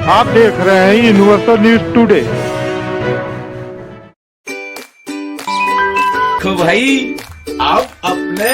आप देख रहे हैं यूनिवर्सल न्यूज टुडे। तो भाई अब अपने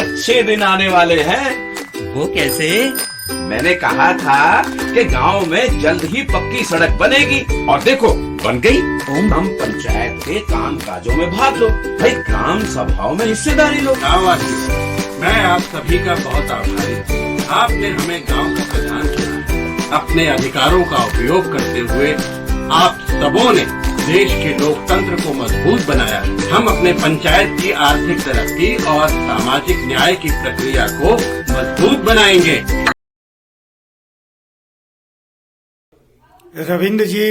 अच्छे दिन आने वाले हैं। वो कैसे? मैंने कहा था कि गांव में जल्द ही पक्की सड़क बनेगी और देखो बन गई। हम पंचायत के काम काजों में भाग लो भाई, ग्राम सभाओं में हिस्सेदारी लो। मैं आप सभी का बहुत आभारी हूँ। आपने हमें गांव का प्रधान चुना है। अपने अधिकारों का उपयोग करते हुए आप सबों ने देश के लोकतंत्र को मजबूत बनाया। हम अपने पंचायत की आर्थिक तरक्की और सामाजिक न्याय की प्रक्रिया को मजबूत बनाएंगे। रविंद्र जी,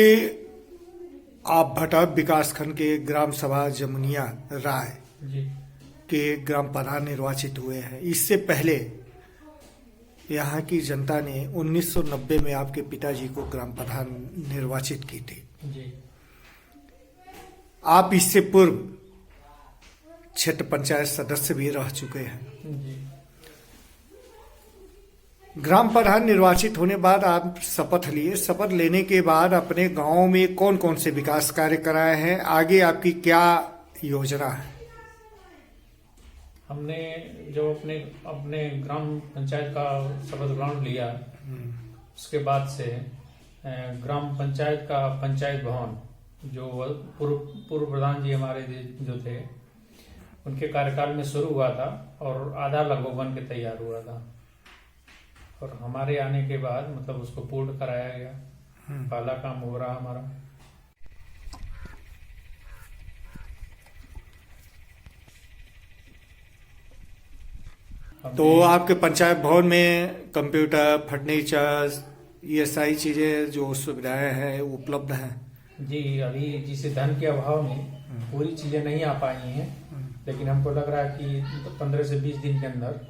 आप भटा विकासखंड के ग्राम सभा जमुनिया राय के ग्राम प्रधान निर्वाचित हुए हैं। इससे पहले यहाँ की जनता ने 1990 में आपके पिताजी को ग्राम प्रधान निर्वाचित की थी। आप इससे पूर्व क्षेत्र पंचायत सदस्य भी रह चुके हैं। ग्राम प्रधान निर्वाचित होने बाद आप शपथ लिए। शपथ लेने के बाद अपने गांव में कौन कौन से विकास कार्य कराए हैं, आगे आपकी क्या योजना है? हमने जो अपने ग्राम पंचायत का शपथ ग्रहण लिया, उसके बाद से ग्राम पंचायत का पंचायत भवन जो पूर्व प्रधान जी हमारे जो थे उनके कार्यकाल में शुरू हुआ था और आधा लगभग बन के तैयार हुआ था और हमारे आने के बाद मतलब उसको पूर्ण कराया गया। पहला काम हो रहा हमारा। तो आपके पंचायत भवन में कंप्यूटर, फर्नीचर, ये सारी चीजें जो सुविधाएं हैं उपलब्ध हैं? जी, अभी जिसे धन के अभाव में पूरी चीजें नहीं आ पाई हैं, लेकिन हमको लग रहा है कि 15 से 20 दिन के अंदर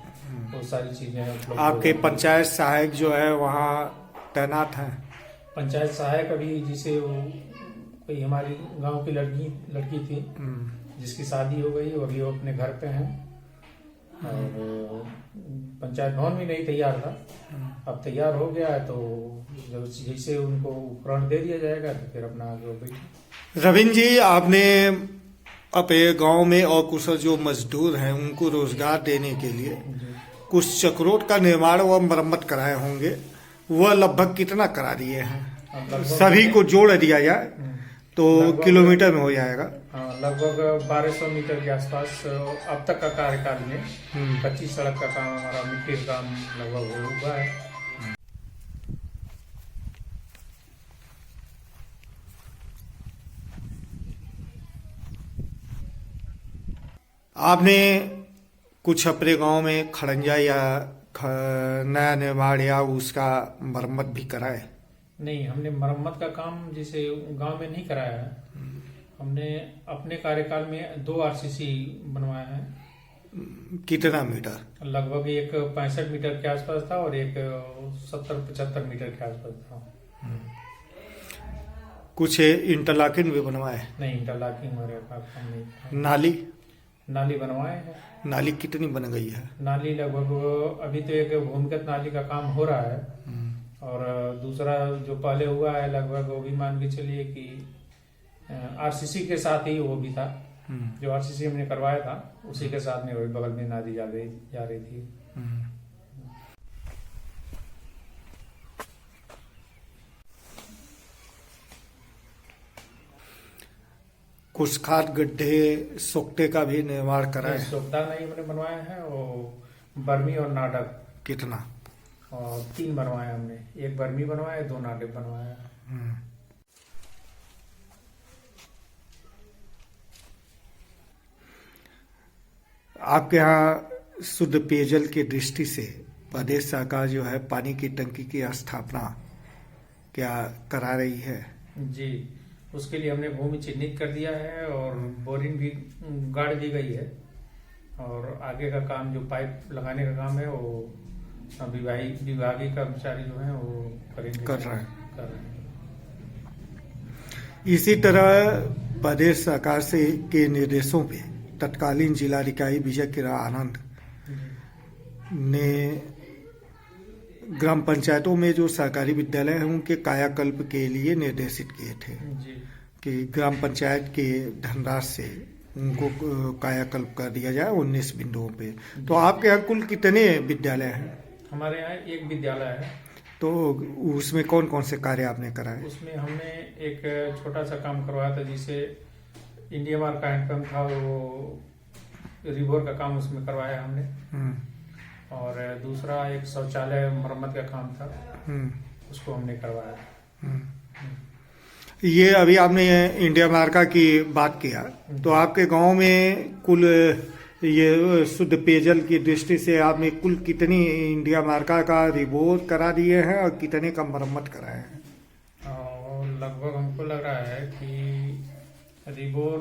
वो सारी चीजें। आपके पंचायत सहायक जो है वहाँ तैनात हैं? पंचायत सहायक अभी जिसे कोई हमारी गांव की लड़की थी जिसकी शादी हो गई और ये अपने घर पे हैं और पंचायत भवन भी नहीं तैयार था, अब तैयार हो गया है तो जैसे उनको उपकरण दे दिया जाएगा तो फिर अपना आगे हो गई। रविंद्र जी, आपने अपने गांव में और कुछ जो मजदूर हैं उनको रोजगार देने के लिए कुछ चक्रोट का निर्माण व मरम्मत कराए होंगे, वह लगभग कितना करा दिए हैं? सभी को जोड़ दिया जाए तो किलोमीटर में हो जाएगा। लगभग 1200 मीटर के आसपास अब तक का कार्यकाल में 25 सड़क का काम, हमारा मिट्टी का काम लगभग हुआ है। आपने कुछ अपने गांव में खड़ंजा या नया निर्माण या उसका मरम्मत भी कराए? नहीं, हमने मरम्मत का काम जिसे गांव में नहीं कराया है। हमने अपने कार्यकाल में 2 आरसीसी बनवाया है। कितना मीटर? लगभग एक 65 मीटर के आसपास था और एक 70-75 मीटर के आसपास था। कुछ इंटरलॉकिंग भी बनवाए? नहीं, इंटरलॉकिंग हमारे पास नहीं। नाली बनवाए हैं। नाली कितनी बन गई है? नाली लगभग अभी तो एक भूमिगत नाली का काम हो रहा है और दूसरा जो पहले हुआ है लगभग वो भी मान के चलिए कि आरसीसी के साथ ही वो भी था। जो आरसीसी हमने करवाया था उसी के साथ में वही बगल में नाली जा रही थी। कुछ खाद गड्ढे सोखते का भी निर्माण कराए? सोखता नहीं हमने बनवाया है, वो बर्मी और नाटक। कितना? और 3 बनवाए हमने, एक बर्मी बनवाया, 2 नाटक बनवाया। आपके यहाँ शुद्ध पेयजल की दृष्टि से प्रदेश सरकार जो है पानी की टंकी की स्थापना क्या करा रही है? जी, उसके लिए हमने भूमि चिन्हित कर दिया है और बोरिंग भी गाड़ दी गई है और आगे का काम जो पाइप लगाने का काम है वो विभागीय कर्मचारी जो है वो कर रहे हैं। इसी तरह प्रदेश सरकार से के निर्देशों पे तत्कालीन जिलाधिकारी विजय किरण आनंद ने ग्राम पंचायतों में जो सरकारी विद्यालय हैं उनके कायाकल्प के लिए निर्देशित किए थे जी कि ग्राम पंचायत के धनराशि से उनको कायाकल्प कर दिया जाए 19 बिंदुओं पे। तो आपके यहाँ कुल कितने विद्यालय हैं? हमारे यहाँ एक विद्यालय है। तो उसमें कौन कौन से कार्य आपने कराए? उसमें हमने एक छोटा सा काम करवाया था, जिसे इंडिया मार्क का हैंडपंप था, वो रिबोर का काम उसमें करवाया हमने। और दूसरा एक शौचालय मरम्मत का काम था, उसको हमने करवाया। ये अभी आपने इंडिया मार्का की बात किया, तो आपके गांव में कुल ये शुद्ध पेयजल की दृष्टि से आपने कुल कितनी इंडिया मार्का का रिबोर करा दिए हैं और कितने का मरम्मत कराए हैं? और लगभग हमको लग रहा है कि रिबोर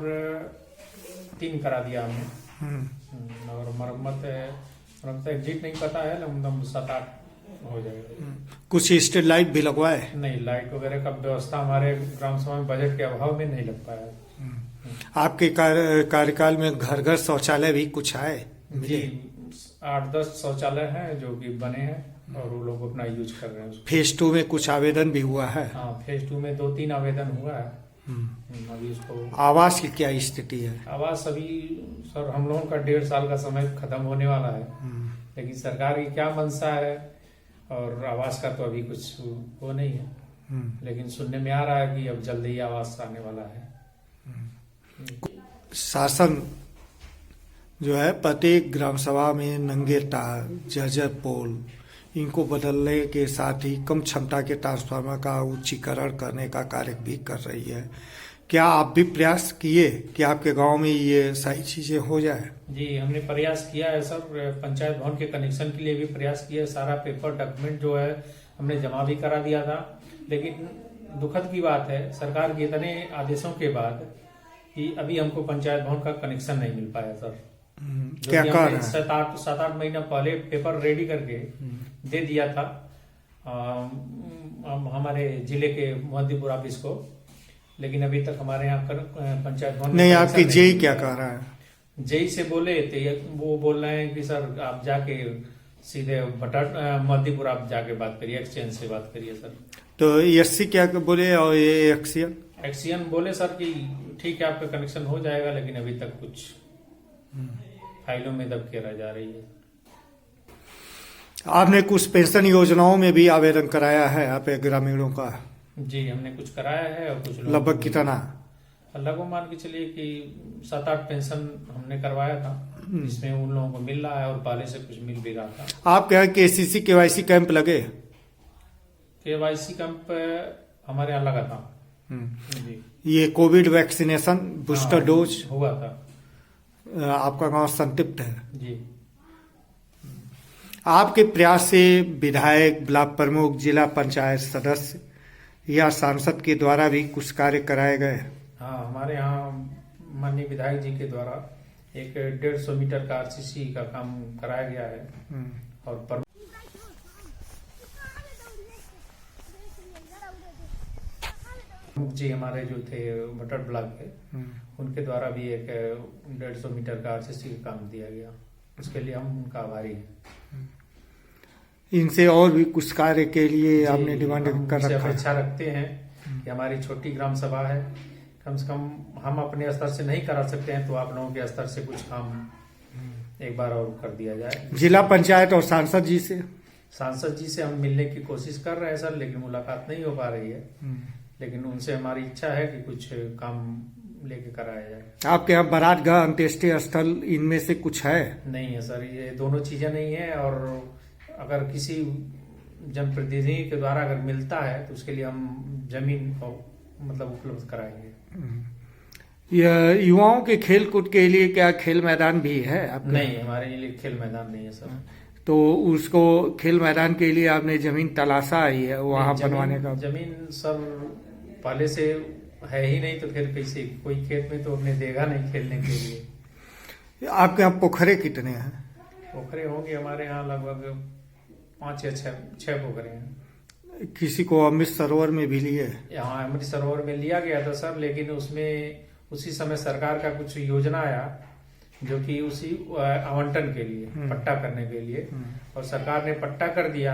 3 करा दिया हमने, और मरम्मत एग्जिट नहीं पता है, लगभग 7-8 हो जाएगा। कुछ स्ट्रीट लाइट भी लगवाए? नहीं, लाइट वगैरह का व्यवस्था हमारे ग्राम सभा में बजट के अभाव में नहीं लग पाया। आपके कार्यकाल में घर घर शौचालय भी कुछ आए? जी, 8-10 शौचालय हैं जो कि बने हैं और वो लोग अपना यूज कर रहे हैं उसको। फेज 2 में कुछ आवेदन भी हुआ है? हाँ, फेज 2 में 2-3 आवेदन हुआ है। अभी उसको आवास की क्या स्थिति है? आवास अभी सर हम लोगों का 1.5 साल का समय खत्म होने वाला है, लेकिन सरकार की क्या मंशा है और आवास का तो अभी कुछ वो नहीं है, लेकिन सुनने में आ रहा है कि अब जल्दी ही आवास आने वाला है। शासन जो है प्रत्येक ग्राम सभा में नंगे तार, जर्जर पोल, इनको बदलने के साथ ही कम क्षमता के ट्रांसफार्मर का उच्चीकरण करने का कार्य भी कर रही है। क्या आप भी प्रयास किए कि आपके गांव में ये सारी चीजें हो जाए? जी, हमने प्रयास किया है सर। पंचायत भवन के कनेक्शन के लिए भी प्रयास किया है। सारा पेपर डॉक्यूमेंट जो है हमने जमा भी करा दिया था, लेकिन दुखद की बात है सरकार के इतने आदेशों के बाद कि अभी हमको पंचायत भवन का कनेक्शन नहीं मिल पाया सर। क्या कारण है? 7-8 महीना पहले पेपर रेडी करके दे दिया था हमारे जिले के मोहद्दीपुर ऑफिस को, लेकिन अभी तक हमारे यहाँ पंचायत भवन नहीं। आपकी जेई क्या कह रहा है? जेई से बोले थे, वो बोल रहे हैं कि सर आप जाके सीधे मोहद्दीपुर आप जाके बात करिए, एक्सचेंज से बात करिए सर। तो एससी क्या बोले और ये एक्सियन बोले सर कि ठीक है आपका कनेक्शन हो जाएगा, लेकिन अभी तक कुछ फाइलों में दबके रह जा रही है। आपने कुछ पेंशन योजनाओं में भी आवेदन कराया है आप ग्रामीणों का? जी, हमने कुछ कराया है और कुछ लगभग कितना? लगभग मान के चलिए कि 7-8 पेंशन हमने करवाया था, जिसमें उन लोगों को मिल रहा है और पहले से कुछ मिल भी रहा था। आपके यहाँ KCC KYC कैंप लगे? KYC कैंप हमारे यहाँ लगा था। जी, ये कोविड वैक्सीनेशन बूस्टर डोज हुआ था। आपका गांव संतृप्त है? जी, आपके प्रयास से विधायक, ब्लॉक प्रमुख, जिला पंचायत सदस्य या सांसद के द्वारा भी कुछ कार्य कराए गए? हाँ, हमारे यहाँ माननीय विधायक जी के द्वारा एक 150 मीटर का RCC का काम कराया गया है। और जी हमारे जो थे मटर ब्लॉक के, उनके द्वारा भी एक 150 मीटर का RCC का काम दिया गया, उसके लिए हम उनका आभारी हैं। इनसे और भी कुछ कार्य के लिए आपने डिमांड कर रखा? अपेक्षा रखते हैं कि हमारी छोटी ग्राम सभा है, कम से कम हम अपने स्तर से नहीं करा सकते हैं तो आप लोगों के स्तर से कुछ काम एक बार और कर दिया जाए। जिला पंचायत और सांसद जी से हम मिलने की कोशिश कर रहे हैं सर, लेकिन मुलाकात नहीं हो पा रही है। लेकिन उनसे हमारी इच्छा है कि कुछ काम लेके कराया जाए। आपके यहाँ बारात घाट, अंत्येष्टि स्थल, इनमें से कुछ है? नहीं है सर, ये दोनों चीजें नहीं है। और अगर किसी जनप्रतिनिधि के द्वारा अगर मिलता है तो उसके लिए हम जमीन को मतलब उपलब्ध कराएंगे। युवाओं के खेल कूद के लिए क्या खेल मैदान भी है आपके? नहीं, हमारे लिए खेल मैदान नहीं है सर। तो उसको खेल मैदान के लिए आपने जमीन तलाशा ही है वहाँ बनवाने का? जमीन सर पहले से है ही नहीं, तो फिर कैसे कोई खेत में तो हमने देगा नहीं खेलने के लिए। आपके यहाँ पोखरे कितने हैं? पोखरे होंगे हमारे यहाँ लगभग 5 या 6 पोखरे हैं। किसी को अमृत सरोवर में भी लिए? हाँ, अमृत सरोवर में लिया गया था सर, लेकिन उसमें उसी समय सरकार का कुछ योजना आया जो कि उसी आवंटन के लिए पट्टा करने के लिए, और सरकार ने पट्टा कर दिया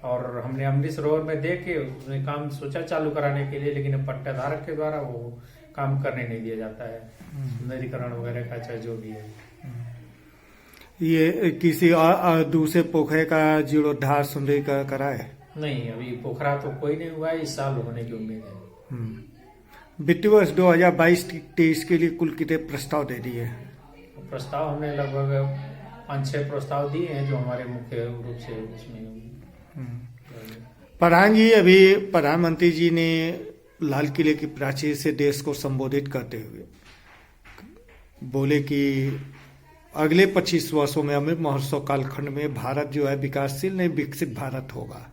और हमने अमृत सरोवर में देख के उसने काम सोचा चालू कराने के लिए, लेकिन पट्टाधारक के द्वारा वो काम करने नहीं दिया जाता है, सुंदरीकरण वगैरह का चाहे जो भी है। ये किसी दूसरे पोखरे का जीर्णोद्धार सुंदरीकरण कराए? नहीं, अभी पोखरा तो कोई नहीं हुआ है, इस साल होने की उम्मीद है। वित्तीय वर्ष 2022-23 के लिए कुल कितने प्रस्ताव दे दिए? प्रस्ताव हमने लगभग 5-6 प्रस्ताव दिए हैं जो हमारे मुख्य रूप से उसमें। प्रधान जी, अभी प्रधानमंत्री जी ने लाल किले की प्राचीर से देश को संबोधित करते हुए बोले कि अगले 25 वर्षों में अमृत महोत्सव कालखंड में भारत जो है विकासशील नहीं विकसित भारत होगा।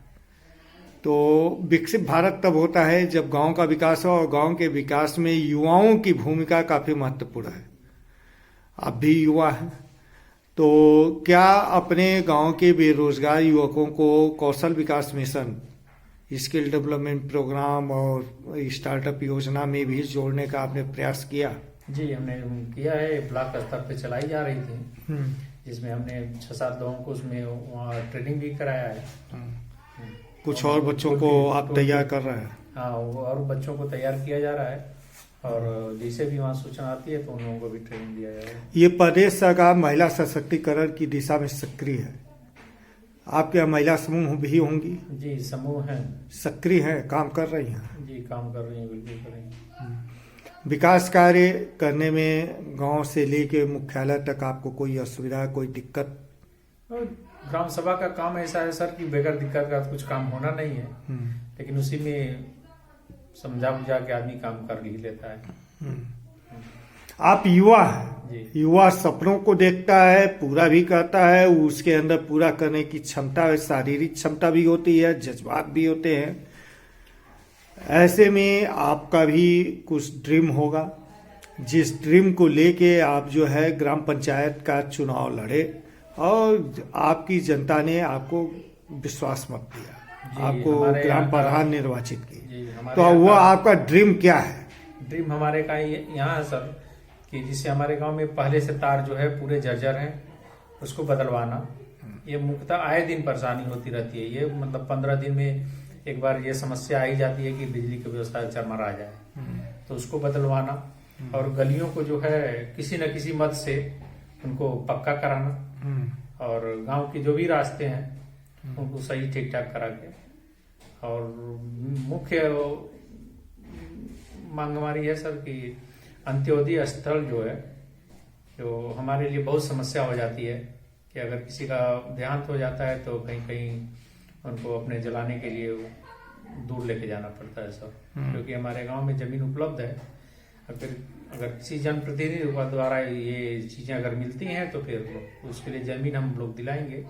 तो विकसित भारत तब होता है जब गांव का विकास हो, और गांव के विकास में युवाओं की भूमिका काफी महत्वपूर्ण है। आप भी युवा हैं, तो क्या अपने गांव के बेरोजगार युवकों को कौशल विकास मिशन, स्किल डेवलपमेंट प्रोग्राम और स्टार्टअप योजना में भी जोड़ने का आपने प्रयास किया? जी, हमने किया है, ब्लॉक स्तर पे चलाई जा रही थी, जिसमें हमने 6-7 लोगों को उसमें वहाँ ट्रेनिंग भी कराया है। कुछ और बच्चों को आप तैयार कर रहे हैं? हाँ, और बच्चों को तैयार किया जा रहा है, और जैसे भी वहाँ सूचना आती है तो उन लोगों को भी ट्रेनिंग दिया जा रहा है। ये प्रदेश सरकार महिला सशक्तिकरण की दिशा में सक्रिय है। आपके यहाँ महिला समूह भी होंगी? जी, समूह हैं, सक्रिय हैं, काम कर रही हैं? जी, काम कर रही हैं, बिल्कुल कर रही हैं। विकास कार्य करने में गांव से लेके मुख्यालय तक आपको कोई असुविधा, कोई दिक्कत? ग्राम सभा का काम ऐसा है सर कि बगैर दिक्कत का कुछ काम होना नहीं है, लेकिन उसी में समझा बुझा के आदमी काम कर ही लेता है। आप युवा हैं, युवा सपनों को देखता है, पूरा भी करता है, उसके अंदर पूरा करने की क्षमता है, शारीरिक क्षमता भी होती है, जज्बात भी होते हैं। ऐसे में आपका भी कुछ ड्रीम होगा, जिस ड्रीम को लेके आप जो है ग्राम पंचायत का चुनाव लड़े और आपकी जनता ने आपको विश्वास मत दिया, आपको ग्राम प्रधान निर्वाचित की, तो वो आपका ड्रीम क्या है? ड्रीम हमारे का यहाँ है सर कि जिससे हमारे गांव में पहले से तार जो है पूरे जर्जर हैं, उसको बदलवाना। ये मुख्यतः आए दिन परेशानी होती रहती है, ये मतलब 15 दिन में एक बार ये समस्या आ ही जाती है कि बिजली की व्यवस्था चरमरा जाए, तो उसको बदलवाना, और गलियों को जो है किसी न किसी मद से उनको पक्का कराना, और गांव के जो भी रास्ते हैं उनको सही ठीक ठाक करा के, और मुख्य मांग हमारी है सर कि अंत्योदय स्थल जो है, जो हमारे लिए बहुत समस्या हो जाती है कि अगर किसी का देहांत हो जाता है तो कहीं कहीं उनको अपने जलाने के लिए दूर लेके जाना पड़ता है सर, क्योंकि हमारे गांव में जमीन उपलब्ध है। अगर किसी जनप्रतिनिधि द्वारा ये चीजें अगर मिलती हैं तो फिर उसके लिए जमीन हम लोग दिलाएंगे,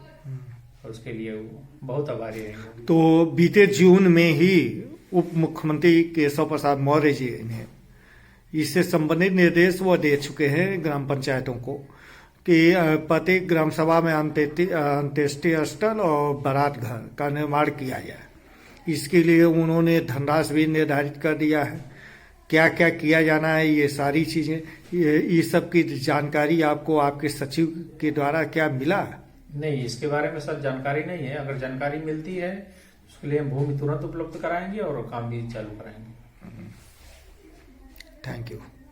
और उसके लिए बहुत आभारी रहेंगे। तो बीते जून में ही उप मुख्यमंत्री केशव प्रसाद मौर्य जी ने इससे संबंधित निर्देश वो दे चुके हैं ग्राम पंचायतों को कि प्रत्येक ग्राम सभा में अंत्येष्टि स्थल और बारात घर का निर्माण किया जाए। इसके लिए उन्होंने धनराशि भी निर्धारित कर दिया है। क्या क्या किया जाना है, ये सारी चीजें, ये सब की जानकारी आपको आपके सचिव के द्वारा क्या मिला? नहीं, इसके बारे में सर जानकारी नहीं है। अगर जानकारी मिलती है उसके लिए हम भूमि तुरंत उपलब्ध कराएंगे और काम भी चालू कराएंगे। Thank you.